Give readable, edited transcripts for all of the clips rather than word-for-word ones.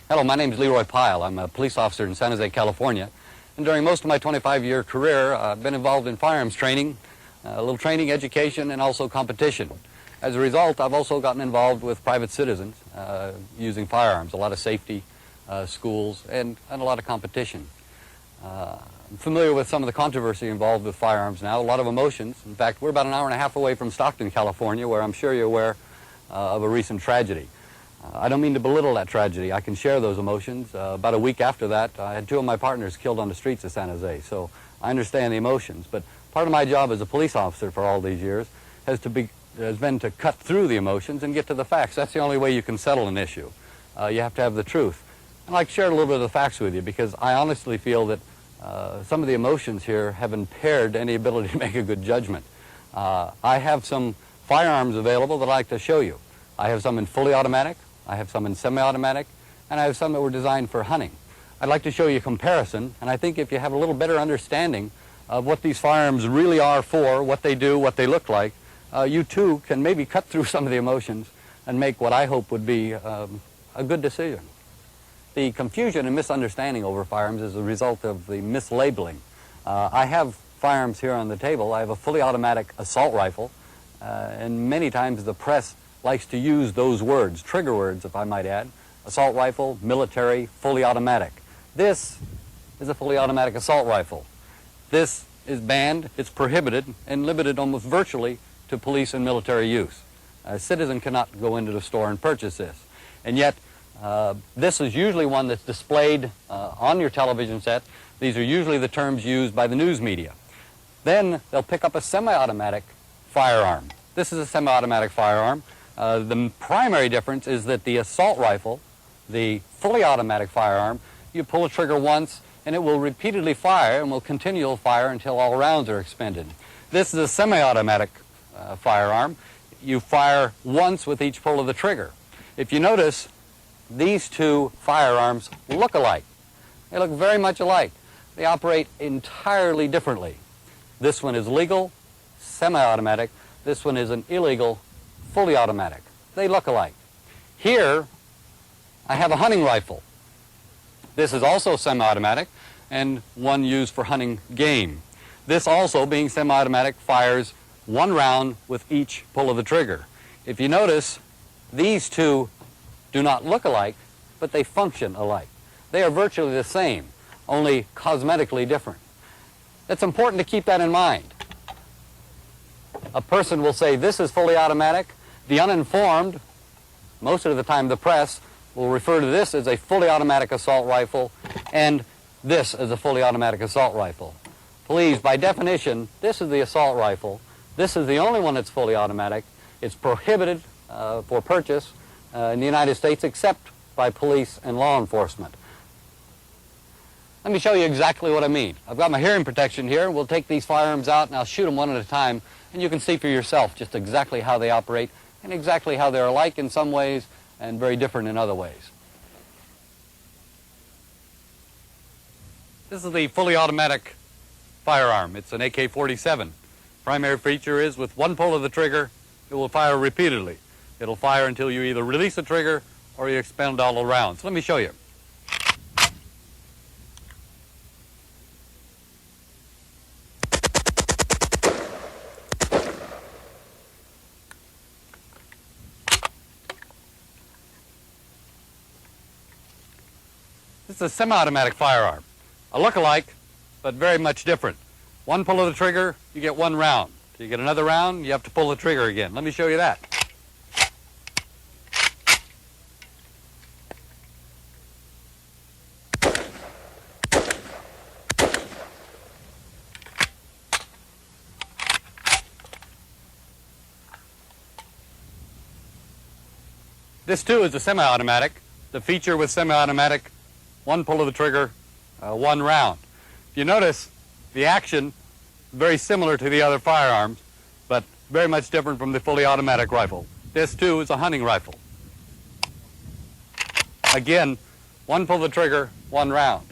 Hello, my name is Leroy Pyle. I'm a police officer in San Jose, California. And during most of my 25-year career, I've been involved in firearms training, a little training, education, and also competition. As a result, I've also gotten involved with private citizens using firearms, a lot of safety, schools, and a lot of competition. I'm familiar with some of the controversy involved with firearms now, a lot of emotions. In fact, we're about an hour and a half away from Stockton, California, where I'm sure you're aware of a recent tragedy. I don't mean to belittle that tragedy. I can share those emotions. About a week after that, I had two of my partners killed on the streets of San Jose, so I understand the emotions. But part of my job as a police officer for all these years has been to cut through the emotions and get to the facts. That's the only way you can settle an issue. You have to have the truth. And I'd like to share a little bit of the facts with you because I honestly feel that some of the emotions here have impaired any ability to make a good judgment. I have some firearms available that I'd like to show you. I have some in fully automatic, I have some in semi-automatic, and I have some that were designed for hunting. I'd like to show you a comparison, and I think if you have a little better understanding of what these firearms really are for, what they do, what they look like, you too can maybe cut through some of the emotions and make what I hope would be a good decision. The confusion and misunderstanding over firearms is a result of the mislabeling. I have firearms here on the table. I have a fully automatic assault rifle, and many times the press likes to use those words, trigger words if I might add, assault rifle, military, fully automatic. This is a fully automatic assault rifle. This is banned, it's prohibited, and limited almost virtually to police and military use. A citizen cannot go into the store and purchase this. And yet, this is usually one that's displayed on your television set. These are usually the terms used by the news media. Then they'll pick up a semi-automatic firearm. This is a semi-automatic firearm. The primary difference is that the assault rifle, the fully automatic firearm, you pull a trigger once and it will repeatedly fire and will continue to fire until all rounds are expended. This is a semi-automatic firearm. You fire once with each pull of the trigger. If you notice, these two firearms look alike. They look very much alike. They operate entirely differently. This one is legal, semi-automatic. This one is an illegal, fully automatic. They look alike. Here, I have a hunting rifle. This is also semi-automatic and one used for hunting game. This also, being semi-automatic, fires one round with each pull of the trigger. If you notice, these two do not look alike, but they function alike. They are virtually the same, only cosmetically different. It's important to keep that in mind. A person will say this is fully automatic. The uninformed, most of the time the press, will refer to this as a fully automatic assault rifle and this as a fully automatic assault rifle. Please, by definition, this is the assault rifle. This is the only one that's fully automatic. It's prohibited for purchase in the United States except by police and law enforcement. Let me show you exactly what I mean. I've got my hearing protection here. We'll take these firearms out and I'll shoot them one at a time and you can see for yourself just exactly how they operate and exactly how they're alike in some ways and very different in other ways. This is the fully automatic firearm. It's an AK-47. Primary feature is with one pull of the trigger, it will fire repeatedly. It'll fire until you either release the trigger or you expend all the rounds. Let me show you. This is a semi-automatic firearm. A look-alike, but very much different. One pull of the trigger, you get one round. Till you get another round, you have to pull the trigger again. Let me show you that. This too is a semi-automatic. The feature with semi-automatic, one pull of the trigger, one round. If you notice, the action very similar to the other firearms, but very much different from the fully automatic rifle. This too is a hunting rifle. Again, one pull of the trigger, one round.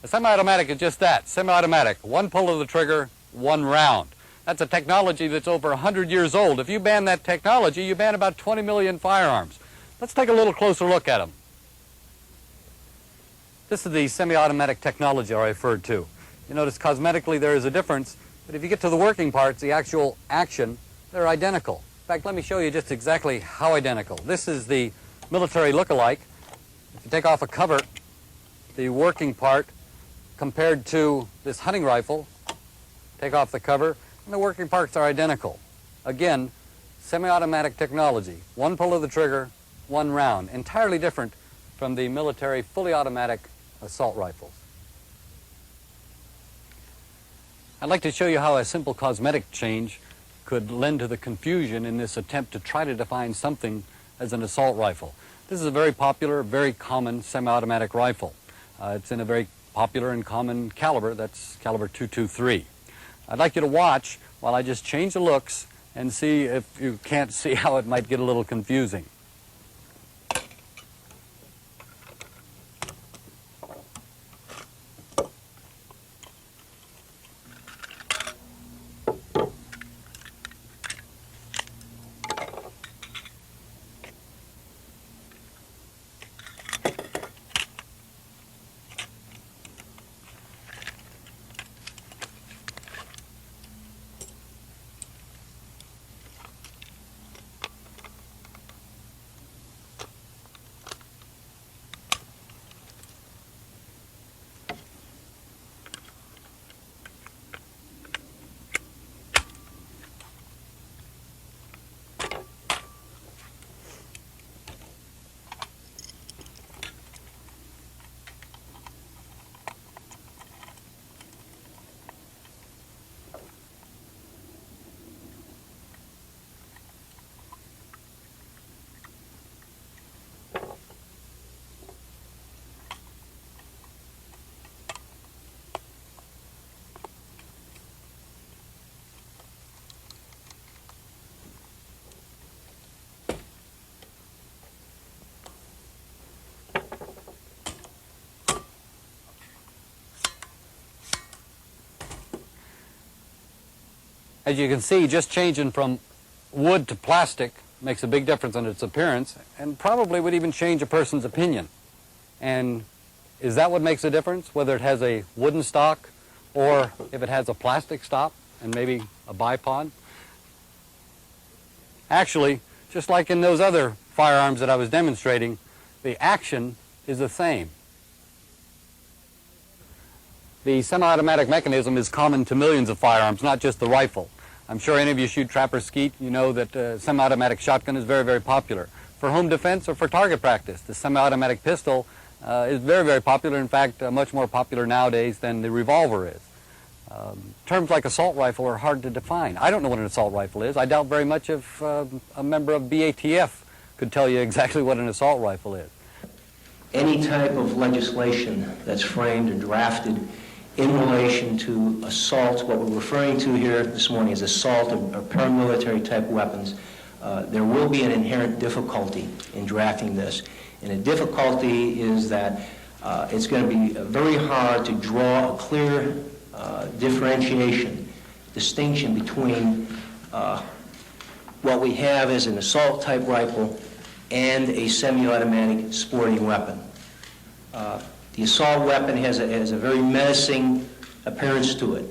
A semi-automatic is just that, semi-automatic. One pull of the trigger, one round. That's a technology that's over 100 years old. If you ban that technology, you ban about 20 million firearms. Let's take a little closer look at them. This is the semi-automatic technology I referred to. You notice cosmetically there is a difference, but if you get to the working parts, the actual action, they're identical. In fact, let me show you just exactly how identical. This is the military look-alike. If you take off a cover, the working part compared to this hunting rifle, take off the cover, and the working parts are identical. Again, semi-automatic technology. One pull of the trigger, one round. Entirely different from the military fully automatic assault rifles. I'd like to show you how a simple cosmetic change could lend to the confusion in this attempt to try to define something as an assault rifle. This is a very popular, very common semi-automatic rifle. It's in a very popular and common caliber, that's caliber .223. I'd like you to watch while I just change the looks and see if you can't see how it might get a little confusing. As you can see, just changing from wood to plastic makes a big difference in its appearance and probably would even change a person's opinion. And is that what makes a difference, whether it has a wooden stock or if it has a plastic stock and maybe a bipod? Actually, just like in those other firearms that I was demonstrating, the action is the same. The semi-automatic mechanism is common to millions of firearms, not just the rifle. I'm sure any of you shoot trap or skeet, you know that semi-automatic shotgun is very, very popular. For home defense or for target practice, the semi-automatic pistol is very, very popular. In fact, much more popular nowadays than the revolver is. Terms like assault rifle are hard to define. I don't know what an assault rifle is. I doubt very much if a member of BATF could tell you exactly what an assault rifle is. Any type of legislation that's framed and drafted in relation to assault, what we're referring to here this morning is assault or paramilitary type weapons, there will be an inherent difficulty in drafting this. And the difficulty is that it's going to be very hard to draw a clear distinction between what we have as an assault type rifle and a semi-automatic sporting weapon. The assault weapon has a very menacing appearance to it.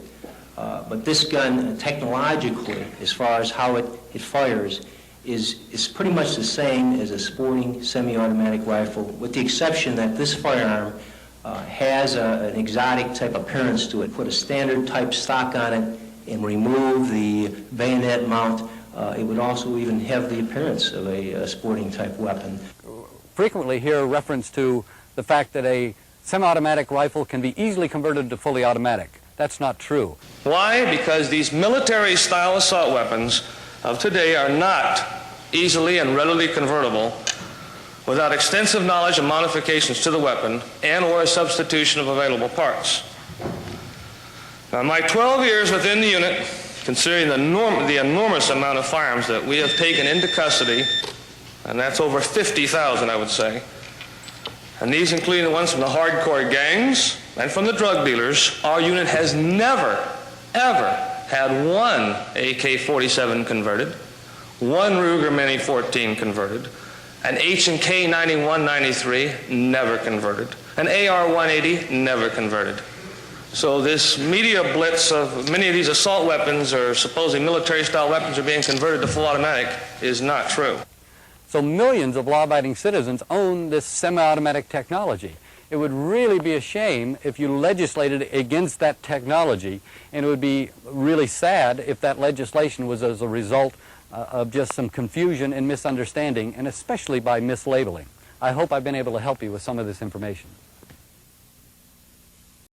But this gun, technologically, as far as how it fires, is pretty much the same as a sporting semi-automatic rifle, with the exception that this firearm has an exotic type appearance to it. Put a standard type stock on it and remove the bayonet mount, it would also even have the appearance of a sporting type weapon. Frequently hear reference to the fact that a semi-automatic rifle can be easily converted to fully automatic. That's not true. Why? Because these military-style assault weapons of today are not easily and readily convertible without extensive knowledge and modifications to the weapon and or a substitution of available parts. Now, in my 12 years within the unit, considering the enormous amount of firearms that we have taken into custody, and that's over 50,000, I would say, and these including the ones from the hardcore gangs and from the drug dealers, our unit has never, ever had one AK-47 converted, one Ruger Mini-14 converted, an H&K 9193 never converted, an AR-180 never converted. So this media blitz of many of these assault weapons or supposedly military-style weapons are being converted to full automatic is not true. So millions of law-abiding citizens own this semi-automatic technology. It would really be a shame if you legislated against that technology, and it would be really sad if that legislation was as a result of just some confusion and misunderstanding, and especially by mislabeling. I hope I've been able to help you with some of this information.